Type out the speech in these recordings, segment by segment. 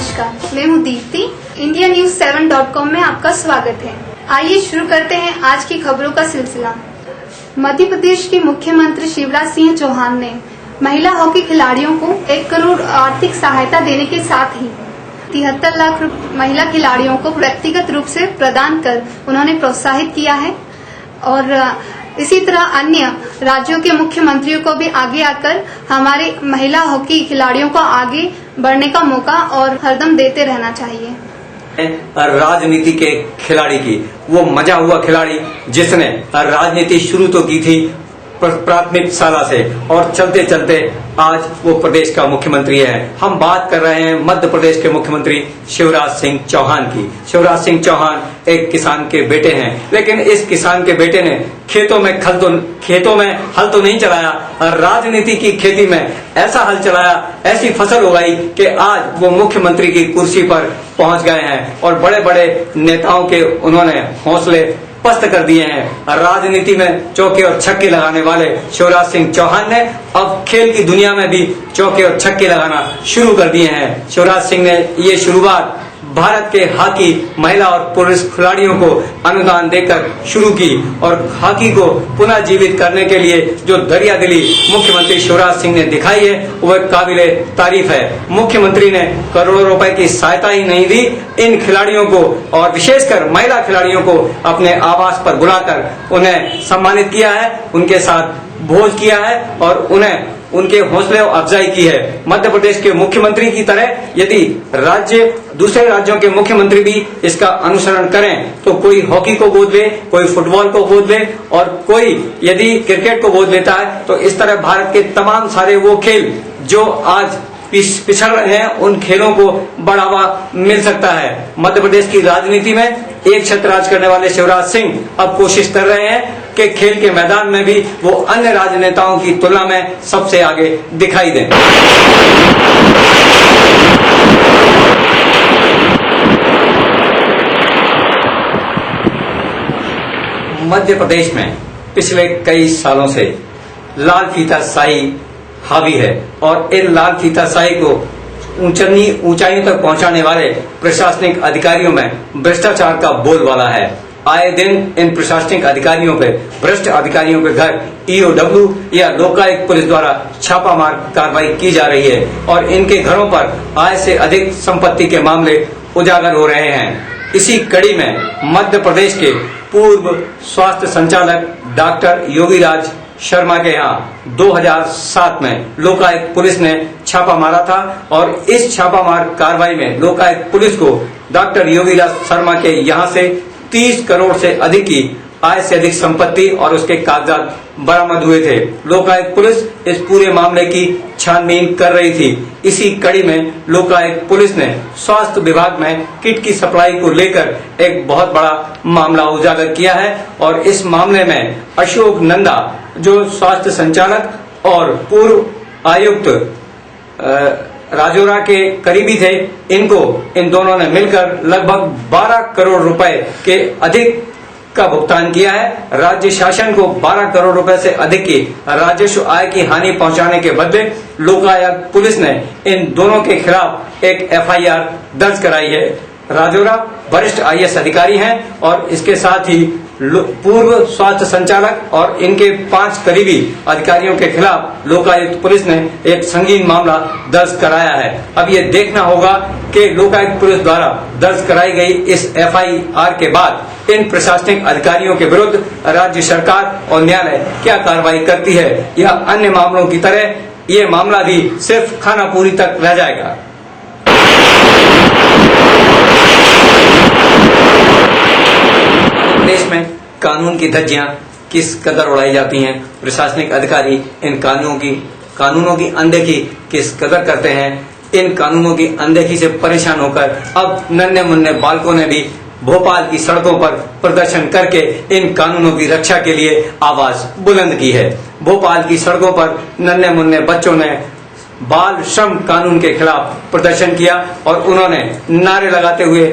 नमस्कार, मैं हूँ दीप्ति। इंडिया न्यूज 7.com में आपका स्वागत है। आइए शुरू करते हैं आज की खबरों का सिलसिला। मध्य प्रदेश के मुख्यमंत्री शिवराज सिंह चौहान ने महिला हॉकी खिलाड़ियों को 1 करोड़ आर्थिक सहायता देने के साथ ही 73 लाख महिला खिलाड़ियों को व्यक्तिगत रूप से प्रदान कर उन्होंने प्रोत्साहित किया है और इसी तरह अन्य राज्यों के मुख्यमंत्रियों को भी आगे आकर हमारे महिला हॉकी खिलाड़ियों को आगे बढ़ने का मौका और हरदम देते रहना चाहिए। राजनीति के खिलाड़ी की वो मजा हुआ खिलाड़ी जिसने राजनीति शुरू तो की थी प्राथमिक शाला से और चलते चलते आज वो प्रदेश का मुख्यमंत्री है। हम बात कर रहे हैं मध्य प्रदेश के मुख्यमंत्री शिवराज सिंह चौहान की। शिवराज सिंह चौहान एक किसान के बेटे हैं, लेकिन इस किसान के बेटे ने खेतों में हल तो नहीं चलाया, राजनीति की खेती में ऐसा हल चलाया, ऐसी फसल उगाई कि आज वो मुख्यमंत्री की कुर्सी पर पहुंच गए हैं और बड़े बड़े नेताओं के उन्होंने हौसले पस्त कर दिए हैं। राजनीति में चौके और छक्के लगाने वाले शिवराज सिंह चौहान ने अब खेल की दुनिया में भी चौके और छक्के लगाना शुरू कर दिए हैं। शिवराज सिंह ने ये शुरुआत भारत के हॉकी महिला और पुरुष खिलाड़ियों को अनुदान देकर शुरू की और हॉकी को पुनः जीवित करने के लिए जो दरियादिली मुख्यमंत्री शिवराज सिंह ने दिखाई है वह काबिले तारीफ है। मुख्यमंत्री ने करोड़ों रुपए की सहायता ही नहीं दी, इन खिलाड़ियों को और विशेषकर महिला खिलाड़ियों को अपने आवास पर बुलाकर उन्हें सम्मानित किया है, उनके साथ भोज किया है और उन्हें उनके हौसले अफजाई की है। मध्य प्रदेश के मुख्यमंत्री की तरह यदि दूसरे राज्यों के मुख्यमंत्री भी इसका अनुसरण करें तो कोई हॉकी को गोद ले, कोई फुटबॉल को गोद ले और कोई यदि क्रिकेट को गोद लेता है तो इस तरह भारत के तमाम सारे वो खेल जो आज पिछड़ रहे हैं उन खेलों को बढ़ावा मिल सकता है। मध्य प्रदेश की राजनीति में एक छत्र राज करने वाले शिवराज सिंह अब कोशिश कर रहे हैं कि खेल के मैदान में भी वो अन्य राजनेताओं की तुलना में सबसे आगे दिखाई दें। मध्य प्रदेश में पिछले कई सालों से लाल फीताशाही हावी है और इन लाल फीताशाही को ऊंचाइयों तक पहुंचाने वाले प्रशासनिक अधिकारियों में भ्रष्टाचार का बोलबाला है। आए दिन इन प्रशासनिक अधिकारियों पे भ्रष्ट अधिकारियों के घर EOW या लोकायुक्त पुलिस द्वारा छापामार कार्रवाई की जा रही है और इनके घरों पर आय से अधिक संपत्ति के मामले उजागर हो रहे हैं। इसी कड़ी में मध्य प्रदेश के पूर्व स्वास्थ्य संचालक डॉक्टर योगीराज शर्मा के यहाँ 2007 में लोकायुक्त पुलिस ने छापा मारा था और इस छापामार कार्रवाई में लोकायुक्त पुलिस को डॉक्टर योगीराज शर्मा के यहाँ से 30 करोड़ से अधिक की आय से अधिक संपत्ति और उसके कागजात बरामद हुए थे। लोकायुक्त पुलिस इस पूरे मामले की छानबीन कर रही थी। इसी कड़ी में लोकायुक्त पुलिस ने स्वास्थ्य विभाग में किट की सप्लाई को लेकर एक बहुत बड़ा मामला उजागर किया है और इस मामले में अशोक नंदा जो स्वास्थ्य संचालक और पूर्व आयुक्त राजौरा के करीबी थे, इन दोनों ने मिलकर लगभग 12 करोड़ रुपए के अधिक का भुगतान किया है। राज्य शासन को 12 करोड़ रुपए से अधिक की राजस्व आय की हानि पहुंचाने के बदले लोकायुक्त पुलिस ने इन दोनों के खिलाफ एक FIR दर्ज कराई है। राजौरा वरिष्ठ IAS अधिकारी हैं और इसके साथ ही पूर्व स्वास्थ्य संचालक और इनके 5 करीबी अधिकारियों के खिलाफ लोकायुक्त पुलिस ने एक संगीन मामला दर्ज कराया है। अब ये देखना होगा कि लोकायुक्त पुलिस द्वारा दर्ज कराई गई इस FIR के बाद इन प्रशासनिक अधिकारियों के विरुद्ध राज्य सरकार और न्यायालय क्या कार्रवाई करती है या अन्य मामलों की तरह ये मामला भी सिर्फ खानापूरी तक रह जाएगा। देश में कानून की धज्जियां किस कदर उड़ाई जाती हैं, प्रशासनिक अधिकारी इन कानूनों की अनदेखी किस कदर करते हैं। इन कानूनों की अनदेखी से परेशान होकर अब नन्हे मुन्ने बालकों ने भी भोपाल की सड़कों पर प्रदर्शन करके इन कानूनों की रक्षा के लिए आवाज बुलंद की है। भोपाल की सड़कों पर नन्हे मुन्ने बच्चों ने बाल श्रम कानून के खिलाफ प्रदर्शन किया और उन्होंने नारे लगाते हुए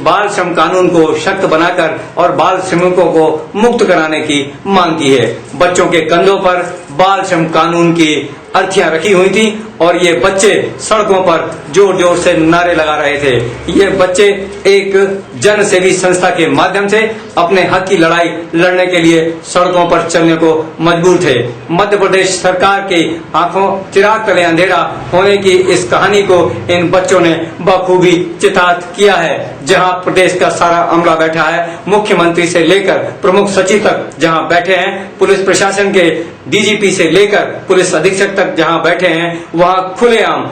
बाल श्रम कानून को सख्त बनाकर और बाल श्रमिकों को मुक्त कराने की मांग की है। बच्चों के कंधों पर बाल श्रम कानून की अर्थियां रखी हुई थी और ये बच्चे सड़कों पर जोर जोर से नारे लगा रहे थे। ये बच्चे एक जन सेवी संस्था के माध्यम से अपने हक की लड़ाई लड़ने के लिए सड़कों पर चलने को मजबूर थे। मध्य प्रदेश सरकार की आंखों चिराग तले अंधेरा होने की इस कहानी को इन बच्चों ने बखूबी चितार्थ किया है। जहां प्रदेश का सारा अमला बैठा है, मुख्यमंत्री से लेकर प्रमुख सचिव तक जहां बैठे हैं, पुलिस प्रशासन के डीजीपी से लेकर पुलिस अधीक्षक तक जहां बैठे हैं, वहां खुलेआम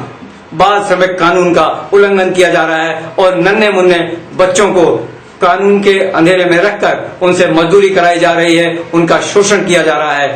बाल श्रमिक कानून का उल्लंघन किया जा रहा है और नन्हे मुन्ने बच्चों को कानून के अंधेरे में रखकर उनसे मजदूरी कराई जा रही है, उनका शोषण किया जा रहा है।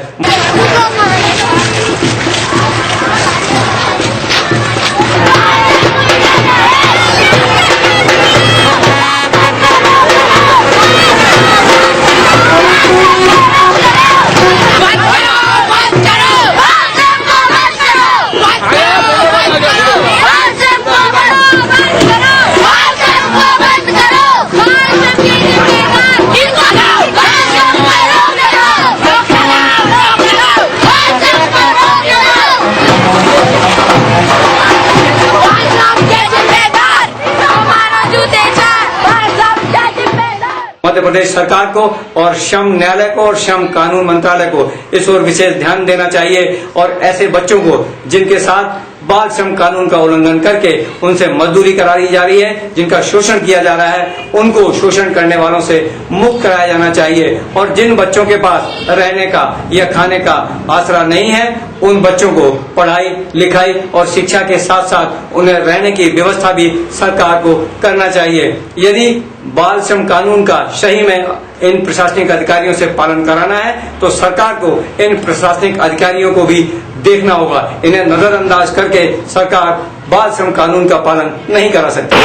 मध्य प्रदेश सरकार को और श्रम न्यायालय को और श्रम कानून मंत्रालय को इस ओर विशेष ध्यान देना चाहिए और ऐसे बच्चों को जिनके साथ बाल श्रम कानून का उल्लंघन करके उनसे मजदूरी कराई जा रही है, जिनका शोषण किया जा रहा है, उनको शोषण करने वालों से मुक्त कराया जाना चाहिए। और जिन बच्चों के पास रहने का या खाने का आसरा नहीं है, उन बच्चों को पढ़ाई लिखाई और शिक्षा के साथ साथ उन्हें रहने की व्यवस्था भी सरकार को करना चाहिए। यदि बाल श्रम कानून का सही में इन प्रशासनिक अधिकारियों से पालन कराना है तो सरकार को इन प्रशासनिक अधिकारियों को भी देखना होगा। इन्हें नजरअंदाज करके सरकार बाल श्रम कानून का पालन नहीं करा सकती।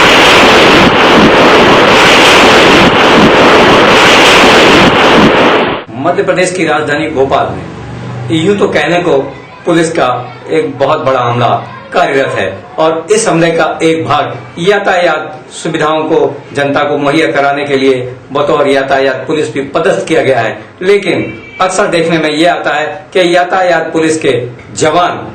मध्य प्रदेश की राजधानी भोपाल में यूं तो कहने को पुलिस का एक बहुत बड़ा अमला कार्यरत है और इस हमले का एक भाग यातायात सुविधाओं को जनता को मुहैया कराने के लिए बतौर यातायात पुलिस भी पदस्थ किया गया है। लेकिन अक्सर देखने में ये आता है कि यातायात पुलिस के जवान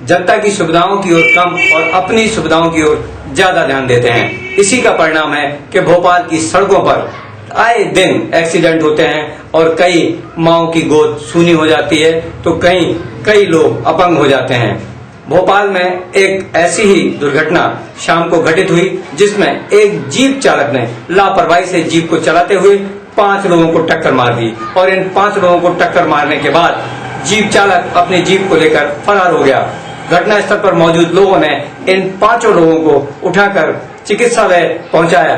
जनता की सुविधाओं की ओर कम और अपनी सुविधाओं की ओर ज्यादा ध्यान देते हैं। इसी का परिणाम है कि भोपाल की सड़कों पर आए दिन एक्सीडेंट होते हैं और कई माओं की गोद सूनी हो जाती है तो कई लोग अपंग हो जाते हैं। भोपाल में एक ऐसी ही दुर्घटना शाम को घटित हुई जिसमें एक जीप चालक ने लापरवाही से जीप को चलाते हुए 5 लोगों को टक्कर मार दी और इन 5 लोगों को टक्कर मारने के बाद जीप चालक अपनी जीप को लेकर फरार हो गया। घटना स्थल पर मौजूद लोगों ने इन 5 लोगों को उठाकर चिकित्सालय पहुंचाया।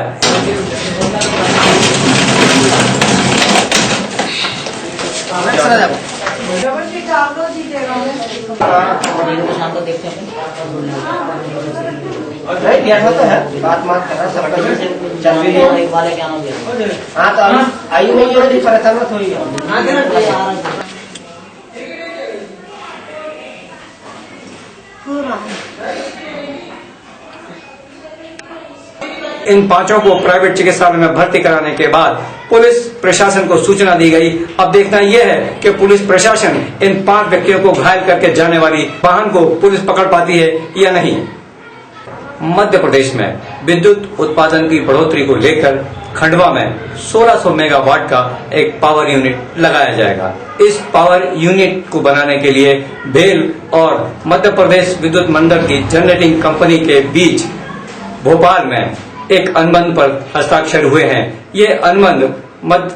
तो है बात करना सब चल भी वाले क्या हाँ तो आयु में जो परेशान मत होइए। इन 5 को प्राइवेट चिकित्सालय में भर्ती कराने के बाद पुलिस प्रशासन को सूचना दी गई। अब देखना यह है कि पुलिस प्रशासन इन 5 व्यक्तियों को घायल करके जाने वाली वाहन को पुलिस पकड़ पाती है या नहीं। मध्य प्रदेश में विद्युत उत्पादन की बढ़ोतरी को लेकर खंडवा में 1600 मेगावाट का एक पावर यूनिट लगाया जाएगा। इस पावर यूनिट को बनाने के लिए भेल और मध्य प्रदेश विद्युत मंडल की जनरेटिंग कंपनी के बीच भोपाल में एक अनुबंध पर हस्ताक्षर हुए हैं। ये अनुबंध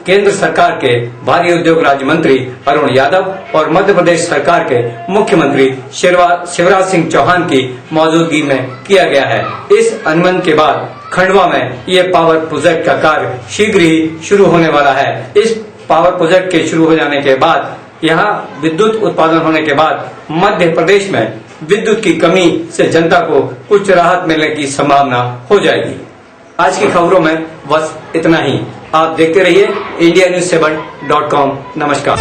केंद्र सरकार के भारी उद्योग राज्य मंत्री अरुण यादव और मध्य प्रदेश सरकार के मुख्यमंत्री शिवराज सिंह चौहान की मौजूदगी में किया गया है। इस अनुबंध के बाद खंडवा में ये पावर प्रोजेक्ट का कार्य शीघ्र ही शुरू होने वाला है। इस पावर प्रोजेक्ट के शुरू हो जाने के बाद यहाँ विद्युत उत्पादन होने के बाद मध्य प्रदेश में विद्युत की कमी से जनता को कुछ राहत मिलने की संभावना हो जाएगी। आज की खबरों में बस इतना ही। आप देखते रहिए indianews7.com। नमस्कार।